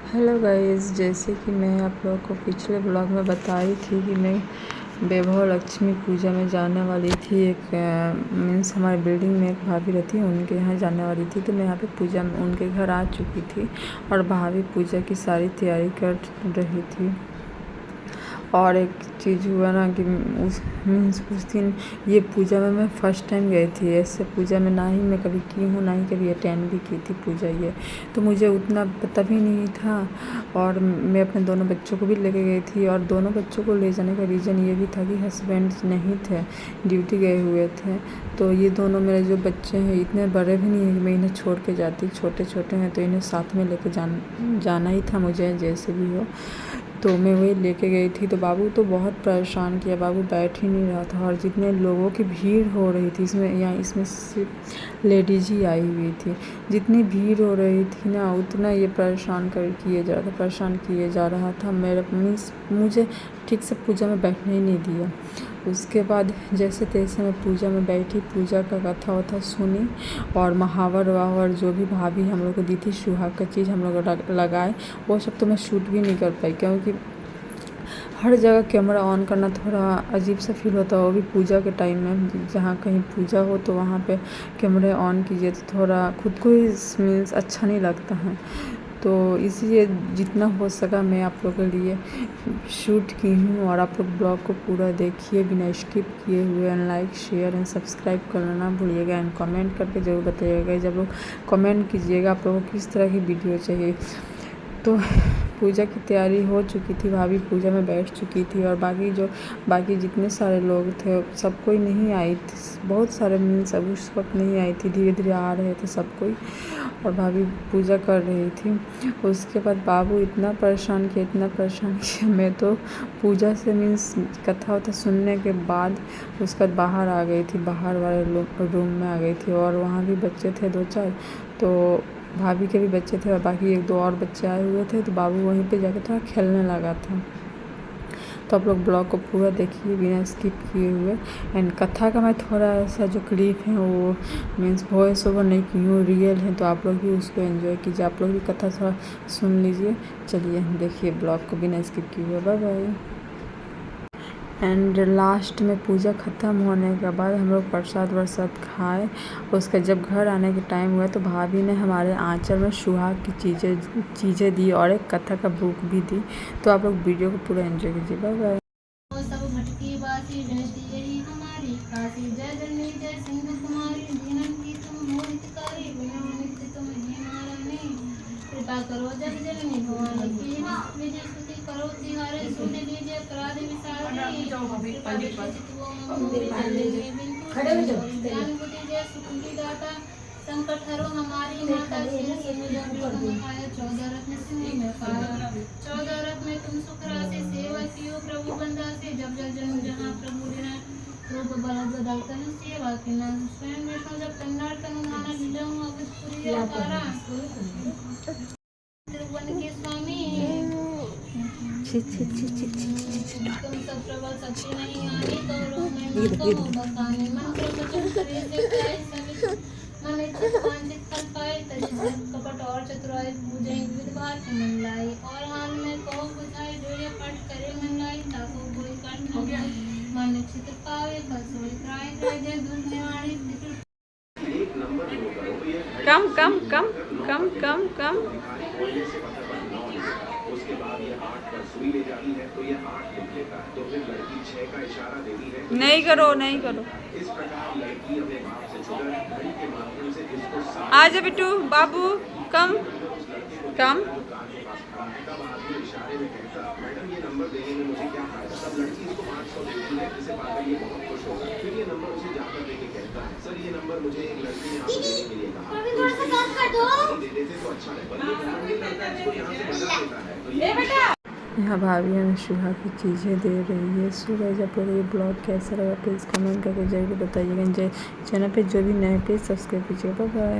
Hello guys, जैसे कि मैं आप लोगों को पिछले ब्लॉग में बताई थी कि मैं वैभव लक्ष्मी पूजा में जाने वाली थी। एक मीन्स हमारे बिल्डिंग में एक भाभी रहती है, उनके यहाँ जाने वाली थी। तो मैं यहाँ पे पूजा में उनके घर आ चुकी थी और भाभी पूजा की सारी तैयारी कर रही थी। और एक चीज़ हुआ ना कि उस दिन ये पूजा में मैं फ़र्स्ट टाइम गई थी। ऐसे पूजा में ना ही मैं कभी की हूँ, ना ही कभी अटेंड भी की थी पूजा ये, तो मुझे उतना पता भी नहीं था। और मैं अपने दोनों बच्चों को भी लेके गई थी, और दोनों बच्चों को ले जाने का रीज़न ये भी था कि हस्बैंड नहीं थे, ड्यूटी गए हुए थे। तो ये दोनों मेरे जो बच्चे हैं इतने बड़े भी नहीं हैं कि मैं इन्हें छोड़ के जाती, छोटे छोटे हैं, तो इन्हें साथ में लेके जाना ही था मुझे जैसे भी हो। तो मैं वही लेके गई थी। तो बाबू तो बहुत परेशान किया, बाबू बैठ ही नहीं रहा था। और जितने लोगों की भीड़ हो रही थी इसमें सिर्फ लेडीज़ ही आई हुई थी। जितनी भीड़ हो रही थी ना, उतना ये परेशान किए जा रहा था। मुझे ठीक से पूजा में बैठने ही नहीं दिया। उसके बाद जैसे तैसे मैं पूजा में बैठी, पूजा का कथा वथा सुनी, और महावर वावर जो भी भाभी हम लोग को दी थी, सुहाग का चीज़ हम लोग लगाए, वो सब तो मैं शूट भी नहीं कर पाई, क्योंकि हर जगह कैमरा ऑन करना थोड़ा अजीब सा फील होता है। वो भी पूजा के टाइम में, जहाँ कहीं पूजा हो तो वहाँ पे कैमरे ऑन कीजिए तो थोड़ा खुद को ही मीन्स अच्छा नहीं लगता है। तो इसीलिए जितना हो सका मैं आप लोगों के लिए शूट की हूँ। और आप लोग ब्लॉग को पूरा देखिए बिना स्किप किए हुए, and like share and subscribe करना ना भूलिएगा, एंड कमेंट करके ज़रूर बताइएगा। जब लोग कमेंट कीजिएगा आप लोगों को किस तरह की वीडियो चाहिए। तो पूजा की तैयारी हो चुकी थी, भाभी पूजा में बैठ चुकी थी, और बाकी जितने सारे लोग थे सब कोई नहीं आई थी। बहुत सारे मीन्स अब उस वक्त नहीं आई थी, धीरे धीरे आ रहे थे सब कोई, और भाभी पूजा कर रही थी। उसके बाद बाबू इतना परेशान किया मैं तो पूजा से मीन्स कथा वथा सुनने के बाद उसके बाद बाहर आ गई थी, बाहर वाले रूम में आ गई थी। और वहाँ भी बच्चे थे 2-4, तो भाभी के भी बच्चे थे और बाकी 1-2 और बच्चे आए हुए थे। तो बाबू वहीं पे जाकर थोड़ा खेलने लगा था। तो आप लोग ब्लॉग को पूरा देखिए बिना स्किप किए हुए। एंड कथा का मैं थोड़ा सा जो क्लिप है वो मीन्स वॉइस ओवर नहीं की हूँ, रियल है, तो आप लोग भी उसको एंजॉय कीजिए। आप लोग भी कथा थोड़ा सुन लीजिए। चलिए देखिए ब्लॉग को बिना स्किप किए हुए। Bye bye. एंड लास्ट में पूजा ख़त्म होने के बाद हम लोग प्रसाद वरसाद खाए। उसका जब घर आने के टाइम हुआ तो भाभी ने हमारे आंचल में सुहाग की चीज़ें दी, और एक कथा का बुक भी दी। तो आप लोग वीडियो को पूरा एंजॉय कीजिए। Bye bye. करो जग जननी भवानी की विजय स्तुति करो तिहारे सुन लीजिए अपराध विसारणी खड़े हो जाओ ज्ञान बुद्धि जय सुख की दाता संकट हरो हमारी माता सिर आया 14 रत्न सिंह में पाया 14 रत्न में तुम सुख राशि सेवा कियो प्रभु बंदा से जब जल जन्म जहाँ प्रभु ने रूप बदल तन सेवा के नाम स्वयं विष्णु जब कन्नड़ तनु नाना लीला अवधपुरी अवतारा के स्वामी तुम सब प्रबल शक्ति नहीं आनी करो मैं कहो बकाने मन प्रवचन करे से पाए सभी मन इच्छित वांछित फल पाए तजित कपट और चतुराई पूजे विविध भांति मन लाई और हाल में कहो बुझाई जो ये पाठ करे मन लाई ताको कोई कंठ न मन इच्छित पावे फल सोई त्राय त्राय जय दुर्ग निवाणी कम। उसके बाद ये 8 पर सुई ले जाती है तो ये 8 लिख लेता है, तो फिर लड़की 6 का इशारा देती है। नहीं करो। इस प्रकार लड़की अपने बाप से छुकर घड़ी के माध्यम से जिसको आजा बिट्टू बाबू कम। तब आदमी इशारे में कहता मैडम ये नंबर देने में मुझे क्या फायदा। तब लड़की इसको 500 देती है, जिसे पाकर ये बहुत खुश होगा। फिर ये नंबर उसे जाकर देके कहता है सर ये नंबर मुझे एक लड़की ने आपको देने के लिए कहा, दे देते तो अच्छा है, पर ये नंबर नहीं करता है, इसको यहाँ से बजा देता है। तो ये यहाँ भाभी हमें सुहा की चीज़ें दे रही है। सूरज आप लोग ये ब्लॉग कैसा लगा प्लीज़ कमेंट करके जरूर बताइएगा। चैनल पे जो भी नए प्लीज़ सब्सक्राइब कीजिएगा। Bye bye.